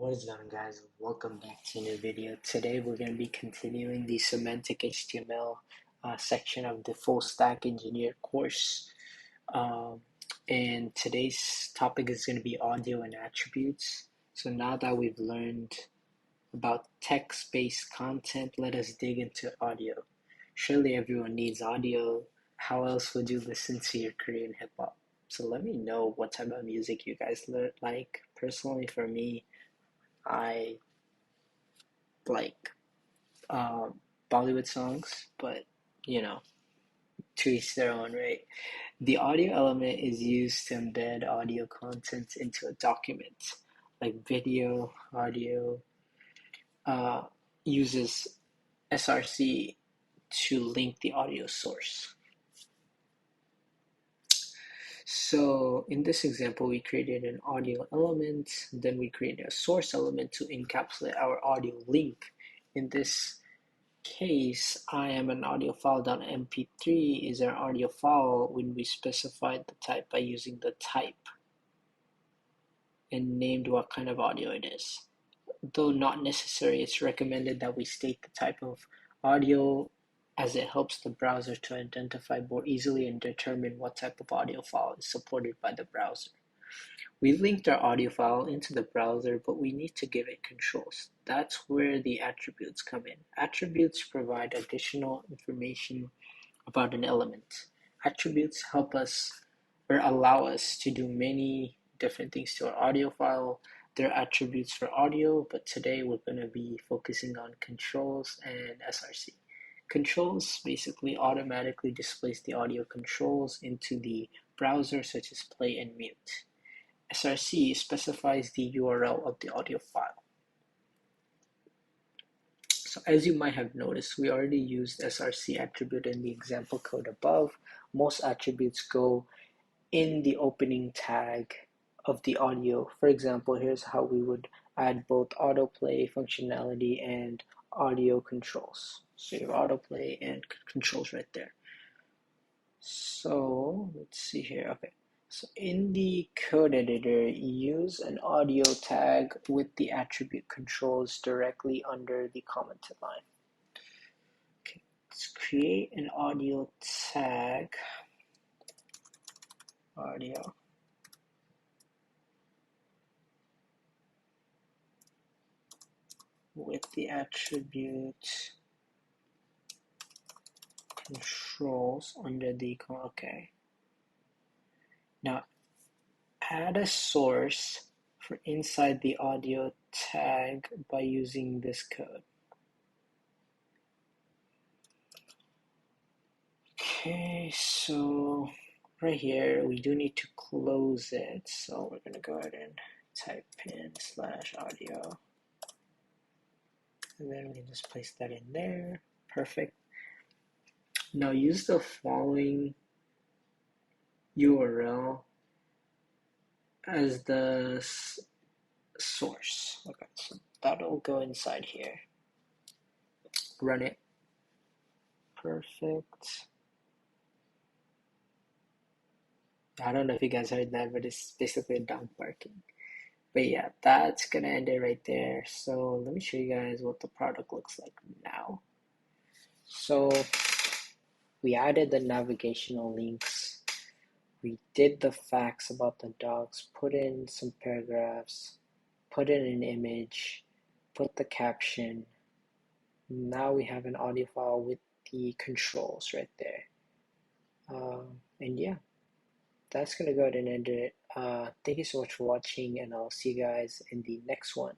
What is going on, guys? Welcome back to a new video. Today we're going to be continuing the semantic HTML section of the full stack engineer course. And today's topic is going to be audio and attributes. So now that we've learned about text-based content, let us dig into audio. Surely everyone needs audio. How else would you listen to your Korean hip hop? So let me know what type of music you guys like. Personally, for me, I like Bollywood songs, but to each their own, right? The audio element is used to embed audio content into a document, like video, audio, uses SRC to link the audio source. So in this example, we created an audio element, then we created a source element to encapsulate our audio link. In this case, I am an audio file.mp3 is our audio file when we specified the type by using the type and named what kind of audio it is. Though not necessary, it's recommended that we state the type of audio as it helps the browser to identify more easily and determine what type of audio file is supported by the browser. We linked our audio file into the browser, but we need to give it controls. That's where the attributes come in. Attributes provide additional information about an element. Attributes help us or allow us to do many different things to our audio file. There are attributes for audio, but today we're going to be focusing on controls and SRC. Controls basically automatically displays the audio controls into the browser, such as play and mute. SRC specifies the URL of the audio file. So as you might have noticed, we already used SRC attribute in the example code above. Most attributes go in the opening tag of the audio. For example, here's how we would add both autoplay functionality and audio controls. So you have autoplay and controls right there. So let's see here. Okay. So in the code editor, use an audio tag with the attribute controls directly under the commented line. Okay, let's create an audio tag, audio. With the attribute controls under the, okay. Now, add a source for inside the audio tag by using this code. Okay, so right here, we do need to close it. So we're gonna go ahead and type in /audio. And then we can just place that in there. Perfect. Now use the following URL as the source. Okay, so that'll go inside here. Run it. Perfect. I don't know if you guys heard that, but it's basically a dog barking. But yeah, that's gonna end it right there. So let me show you guys what the product looks like now. So we added the navigational links. We did the facts about the dogs, put in some paragraphs, put in an image, put the caption. Now we have an audio file with the controls right there. And yeah, that's gonna go ahead and end it. Thank you so much for watching, and I'll see you guys in the next one.